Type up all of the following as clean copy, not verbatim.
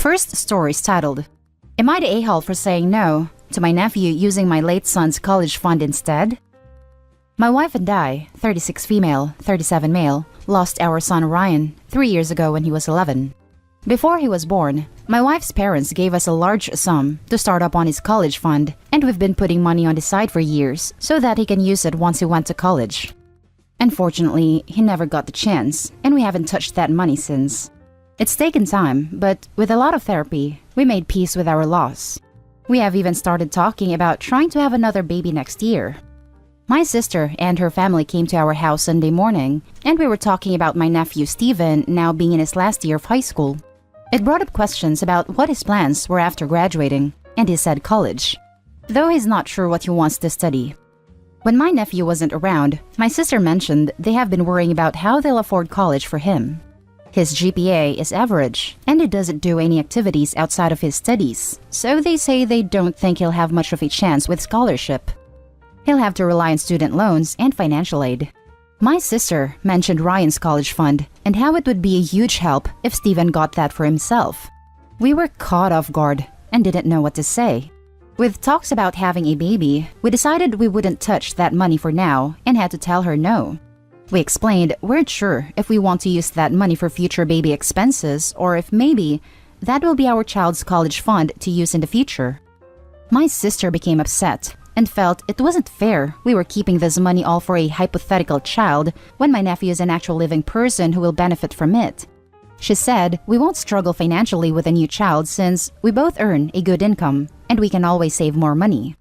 first story is titled, Am I the a-hole for saying no to my nephew using my late son's college fund instead? My wife and I, 36 female, 37 male, lost our son Ryan 3 years ago when he was 11. Before he was born, my wife's parents gave us a large sum to start up on his college fund, and we've been putting money on the side for years so that he can use it once he went to college. Unfortunately, he never got the chance, and we haven't touched that money since. It's taken time, but with a lot of therapy, we made peace with our loss. We have even started talking about trying to have another baby next year. My sister and her family came to our house Sunday morning, and we were talking about my nephew Steven now being in his last year of high school. It brought up questions about what his plans were after graduating, and he said college, though he's not sure what he wants to study. When my nephew wasn't around, my sister mentioned they have been worrying about how they'll afford college for him. His GPA is average, and he doesn't do any activities outside of his studies, so they say they don't think he'll have much of a chance with scholarship. He'll have to rely on student loans and financial aid. My sister mentioned Ryan's college fund and how it would be a huge help if Steven got that for himself. We were caught off guard and didn't know what to say. With talks about having a baby, we decided we wouldn't touch that money for now and had to tell her no. We explained we're sure if we want to use that money for future baby expenses or if maybe that will be our child's college fund to use in the future. My sister became upset and felt it wasn't fair we were keeping this money all for a hypothetical child when my nephew is an actual living person who will benefit from it. She said we won't struggle financially with a new child since we both earn a good income and we can always save more money.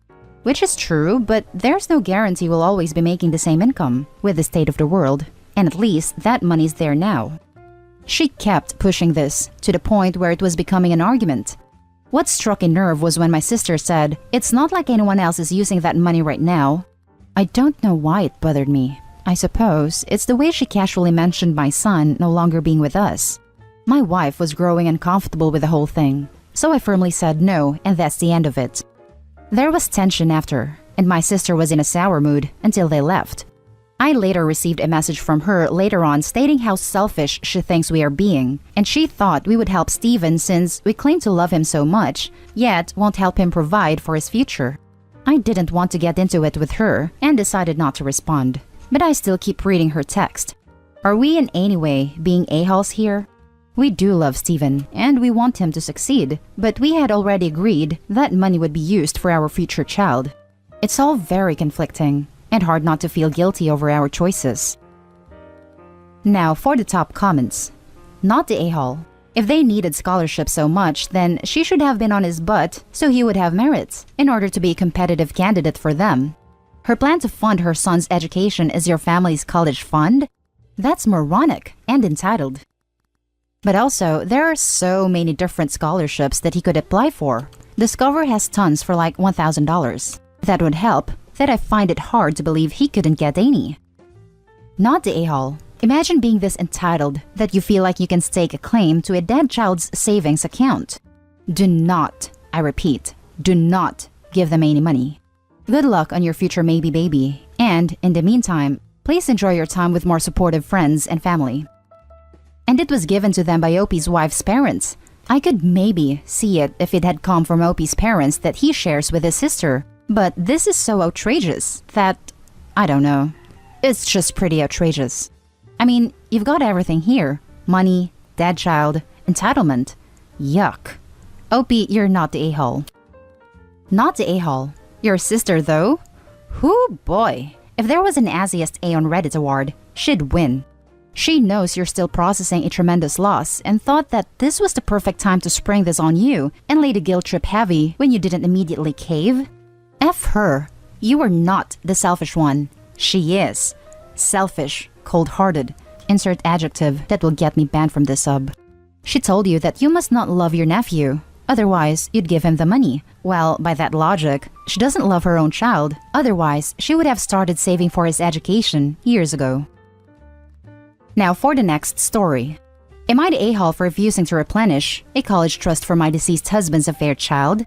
Which is true, but there's no guarantee we'll always be making the same income with the state of the world, and at least that money's there now. She kept pushing this to the point where it was becoming an argument. What struck a nerve was when my sister said, "It's not like anyone else is using that money right now." I don't know why it bothered me. I suppose it's the way she casually mentioned my son no longer being with us. My wife was growing uncomfortable with the whole thing, so I firmly said no, and that's the end of it. There was tension after, and my sister was in a sour mood until they left. I later received a message from her later on stating how selfish she thinks we are being, and she thought we would help Steven since we claim to love him so much, yet won't help him provide for his future. I didn't want to get into it with her and decided not to respond, but I still keep reading her text. Are we in any way being a-holes here? We do love Steven, and we want him to succeed, but we had already agreed that money would be used for our future child. It's all very conflicting, and hard not to feel guilty over our choices. Now for the top comments. Not the a-hole. If they needed scholarship so much, then she should have been on his butt so he would have merits in order to be a competitive candidate for them. Her plan to fund her son's education is your family's college fund? That's moronic and entitled. But also, there are so many different scholarships that he could apply for. Discover has tons for like $1,000. That would help, that I find it hard to believe he couldn't get any. Not the a-hole. Imagine being this entitled that you feel like you can stake a claim to a dead child's savings account. Do not, I repeat, do not give them any money. Good luck on your future maybe baby, and in the meantime, please enjoy your time with more supportive friends and family. And it was given to them by Opie's wife's parents. I could maybe see it if it had come from Opie's parents that he shares with his sister. But this is so outrageous that, I don't know, it's just pretty outrageous. I mean, you've got everything here. Money, dead child, entitlement. Yuck. Opie, you're not the a-hole. Not the a-hole. Your sister, though? Whoo boy. If there was an Azziest A on Reddit award, she'd win. She knows you're still processing a tremendous loss and thought that this was the perfect time to spring this on you and lay the guilt trip heavy when you didn't immediately cave. F her. You are not the selfish one. She is. Selfish, cold-hearted. Insert adjective that will get me banned from this sub. She told you that you must not love your nephew. Otherwise, you'd give him the money. Well, by that logic, she doesn't love her own child. Otherwise, she would have started saving for his education years ago. Now for the next story. Am I the a-hole for refusing to replenish a college trust for my deceased husband's affair child?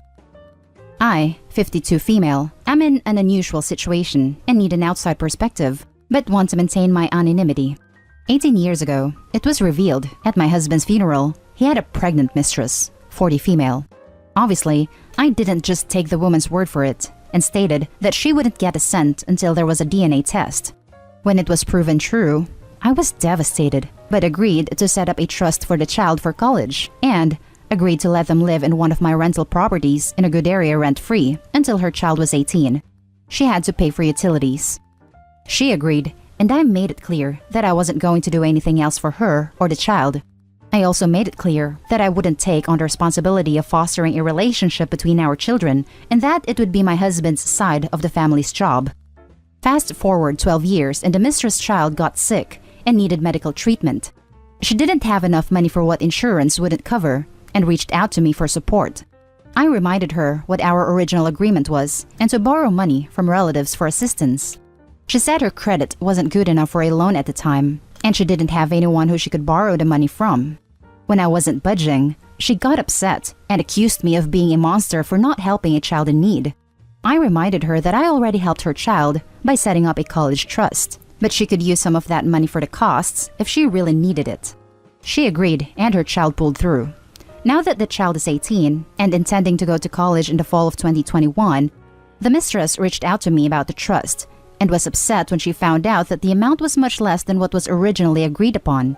I, 52 female, am in an unusual situation and need an outside perspective, but want to maintain my anonymity. 18 years ago, it was revealed at my husband's funeral he had a pregnant mistress, 40 female. Obviously, I didn't just take the woman's word for it and stated that she wouldn't get a cent until there was a DNA test. When it was proven true, I was devastated, but agreed to set up a trust for the child for college and agreed to let them live in one of my rental properties in a good area rent-free until her child was 18. She had to pay for utilities. She agreed, and I made it clear that I wasn't going to do anything else for her or the child. I also made it clear that I wouldn't take on the responsibility of fostering a relationship between our children and that it would be my husband's side of the family's job. Fast forward 12 years and the mistress' child got sick and needed medical treatment. She didn't have enough money for what insurance wouldn't cover and reached out to me for support. I reminded her what our original agreement was and to borrow money from relatives for assistance. She said her credit wasn't good enough for a loan at the time, and she didn't have anyone who she could borrow the money from. When I wasn't budging, she got upset and accused me of being a monster for not helping a child in need. I reminded her that I already helped her child by setting up a college trust, but she could use some of that money for the costs if she really needed it. She agreed, and her child pulled through. Now that the child is 18 and intending to go to college in the fall of 2021, the mistress reached out to me about the trust and was upset when she found out that the amount was much less than what was originally agreed upon.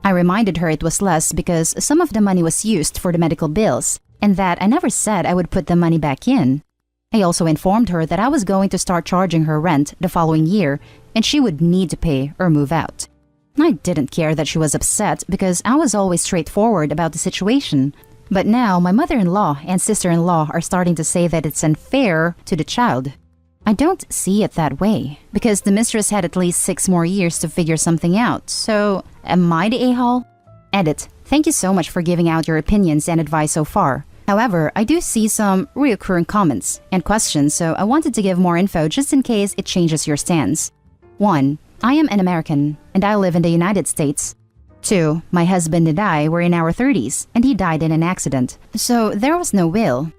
I reminded her it was less because some of the money was used for the medical bills and that I never said I would put the money back in. I also informed her that I was going to start charging her rent the following year and she would need to pay or move out. I didn't care that she was upset because I was always straightforward about the situation. But now my mother-in-law and sister-in-law are starting to say that it's unfair to the child. I don't see it that way because the mistress had at least 6 more years to figure something out. So, am I the a-hole? Edit. Thank you so much for giving out your opinions and advice so far. However, I do see some reoccurring comments and questions, so I wanted to give more info just in case it changes your stance. 1. I am an American, and I live in the United States. 2. My husband and I were in our 30s, and he died in an accident, so there was no will.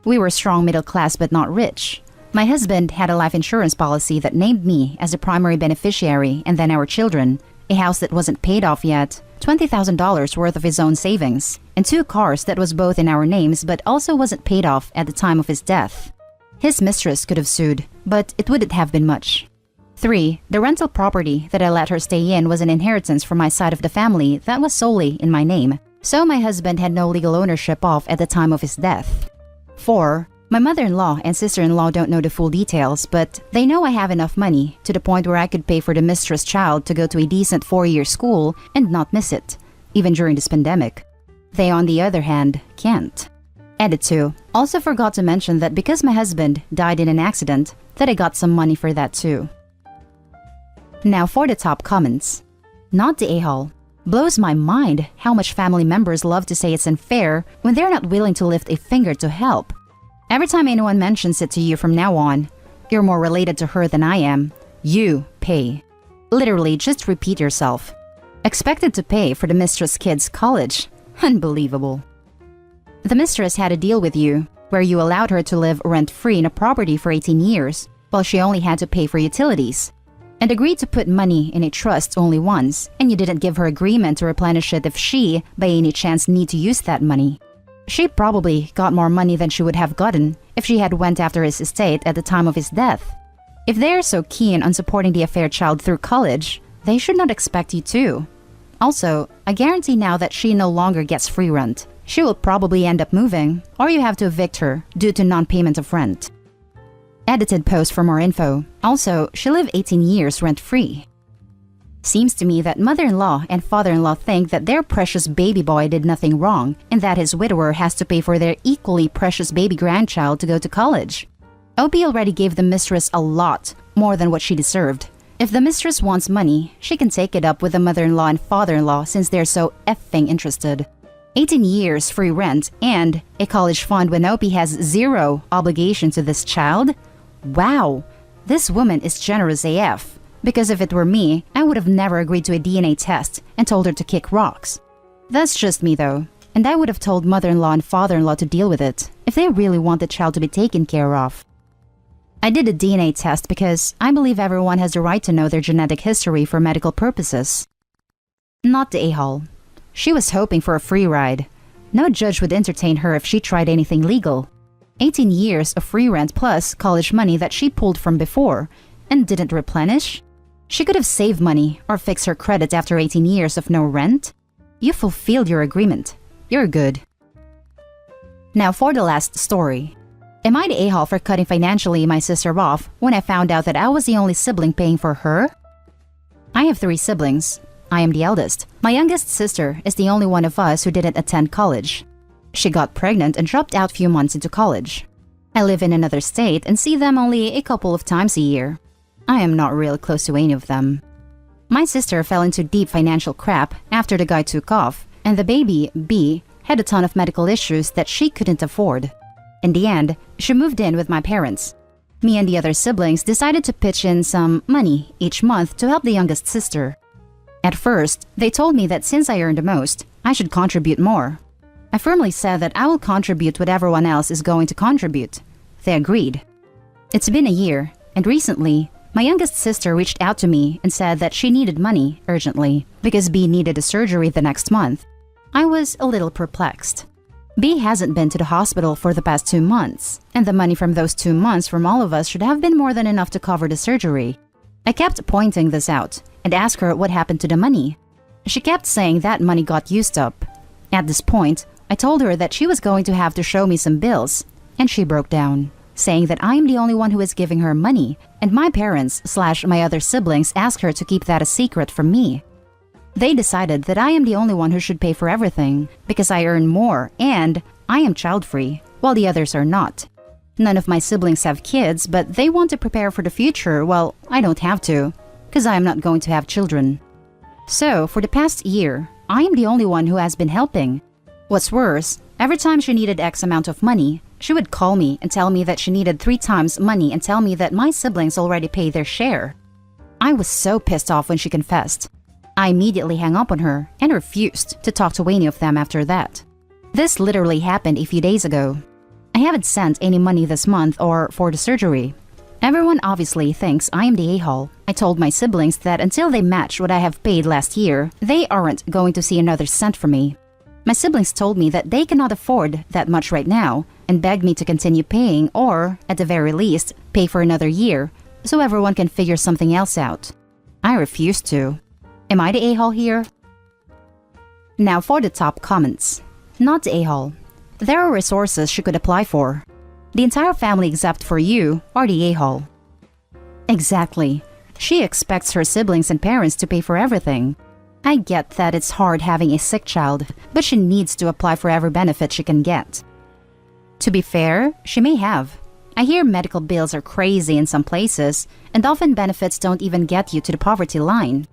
We were strong middle class but not rich. My husband had a life insurance policy that named me as the primary beneficiary and then our children, a house that wasn't paid off yet, $20,000 worth of his own savings, and 2 cars that was both in our names but also wasn't paid off at the time of his death. His mistress could have sued, but it wouldn't have been much. 3. The rental property that I let her stay in was an inheritance from my side of the family that was solely in my name, so my husband had no legal ownership of at the time of his death. 4. My mother-in-law and sister-in-law don't know the full details, but they know I have enough money to the point where I could pay for the mistress' child to go to a decent 4-year school and not miss it, even during this pandemic. They, on the other hand, can't. Edit 2. Also forgot to mention that because my husband died in an accident, that I got some money for that too. Now for the top comments. Not the a-hole. Blows my mind how much family members love to say it's unfair when they're not willing to lift a finger to help. Every time anyone mentions it to you from now on, you're more related to her than I am. You pay. Literally, just repeat yourself. Expected to pay for the mistress' kids' college. Unbelievable. The mistress had a deal with you where you allowed her to live rent-free in a property for 18 years while she only had to pay for utilities, and agreed to put money in a trust only once, and you didn't give her agreement to replenish it if she, by any chance, need to use that money. She probably got more money than she would have gotten if she had went after his estate at the time of his death. If they're so keen on supporting the affair child through college, they should not expect you to. Also, I guarantee now that she no longer gets free rent. She will probably end up moving, or you have to evict her due to non-payment of rent. Edited post for more info. Also, she lived 18 years rent-free. Seems to me that mother-in-law and father-in-law think that their precious baby boy did nothing wrong and that his widower has to pay for their equally precious baby grandchild to go to college. OP already gave the mistress a lot more than what she deserved. If the mistress wants money, she can take it up with the mother-in-law and father-in-law since they're so effing interested. 18 years free rent and a college fund when OP has 0 obligation to this child? Wow, this woman is generous AF. Because if it were me, I would have never agreed to a DNA test and told her to kick rocks. That's just me though, and I would have told mother-in-law and father-in-law to deal with it if they really want the child to be taken care of. I did a DNA test because I believe everyone has the right to know their genetic history for medical purposes. Not the a-hole. She was hoping for a free ride. No judge would entertain her if she tried anything legal. 18 years of free rent plus college money that she pulled from before and didn't replenish? She could have saved money or fixed her credit after 18 years of no rent. You fulfilled your agreement. You're good. Now for the last story. Am I the a-hole for cutting financially my sister off when I found out that I was the only sibling paying for her? I have 3 siblings. I am the eldest. My youngest sister is the only one of us who didn't attend college. She got pregnant and dropped out few months into college. I live in another state and see them only a couple of times a year. I am not real close to any of them. My sister fell into deep financial crap after the guy took off, and the baby, B, had a ton of medical issues that she couldn't afford. In the end, she moved in with my parents. Me and the other siblings decided to pitch in some money each month to help the youngest sister. At first, they told me that since I earned the most, I should contribute more. I firmly said that I will contribute what everyone else is going to contribute. They agreed. It's been a year, and recently, my youngest sister reached out to me and said that she needed money urgently because B needed a surgery the next month. I was a little perplexed. B hasn't been to the hospital for the past 2 months, and the money from those 2 months from all of us should have been more than enough to cover the surgery. I kept pointing this out and asked her what happened to the money. She kept saying that money got used up. At this point, I told her that she was going to have to show me some bills, and she broke down, saying that I am the only one who is giving her money, and my parents/my other siblings asked her to keep that a secret from me. They decided that I am the only one who should pay for everything because I earn more and I am child-free, while the others are not. None of my siblings have kids, but they want to prepare for the future. Well, I don't have to, because I am not going to have children. So, for the past year, I am the only one who has been helping. What's worse, every time she needed X amount of money, she would call me and tell me that she needed 3 times money and tell me that my siblings already paid their share. I was so pissed off when she confessed. I immediately hung up on her and refused to talk to any of them after that. This literally happened a few days ago. I haven't sent any money this month or for the surgery. Everyone obviously thinks I am the a-hole. I told my siblings that until they match what I have paid last year, they aren't going to see another cent from me. My siblings told me that they cannot afford that much right now and begged me to continue paying or, at the very least, pay for another year so everyone can figure something else out. I refused to. Am I the a-hole here? Now for the top comments. Not the a-hole. There are resources she could apply for. The entire family except for you are the a-hole. Exactly. She expects her siblings and parents to pay for everything. I get that it's hard having a sick child, but she needs to apply for every benefit she can get. To be fair, she may have. I hear medical bills are crazy in some places, and often benefits don't even get you to the poverty line.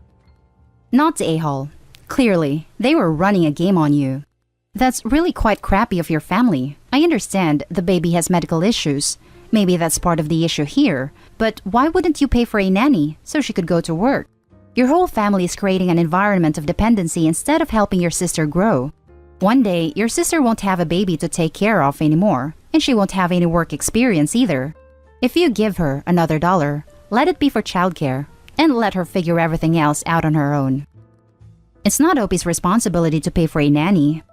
Not the a-hole. Clearly, they were running a game on you. That's really quite crappy of your family. I understand the baby has medical issues. Maybe that's part of the issue here. But why wouldn't you pay for a nanny so she could go to work? Your whole family is creating an environment of dependency instead of helping your sister grow. One day, your sister won't have a baby to take care of anymore, and she won't have any work experience either. If you give her another $1, let it be for childcare, and let her figure everything else out on her own. It's not Opie's responsibility to pay for a nanny.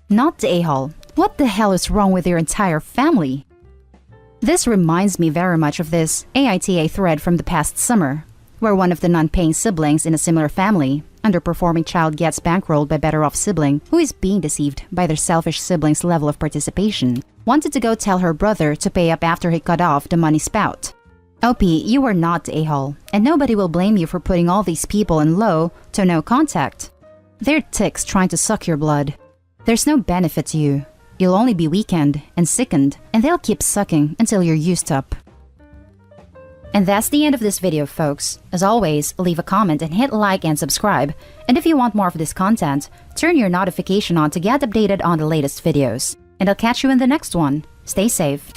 Not the a-hole. What the hell is wrong with your entire family? This reminds me very much of this AITA thread from the past summer, where one of the non-paying siblings in a similar family, underperforming child gets bankrolled by better-off sibling who is being deceived by their selfish sibling's level of participation, wanted to go tell her brother to pay up after he cut off the money spout. Opie, you are not the a-hole, and nobody will blame you for putting all these people in low to no contact. They're ticks trying to suck your blood. There's no benefit to you. You'll only be weakened and sickened, and they'll keep sucking until you're used up. And that's the end of this video, folks. As always, leave a comment and hit like and subscribe. And if you want more of this content, turn your notification on to get updated on the latest videos. And I'll catch you in the next one. Stay safe.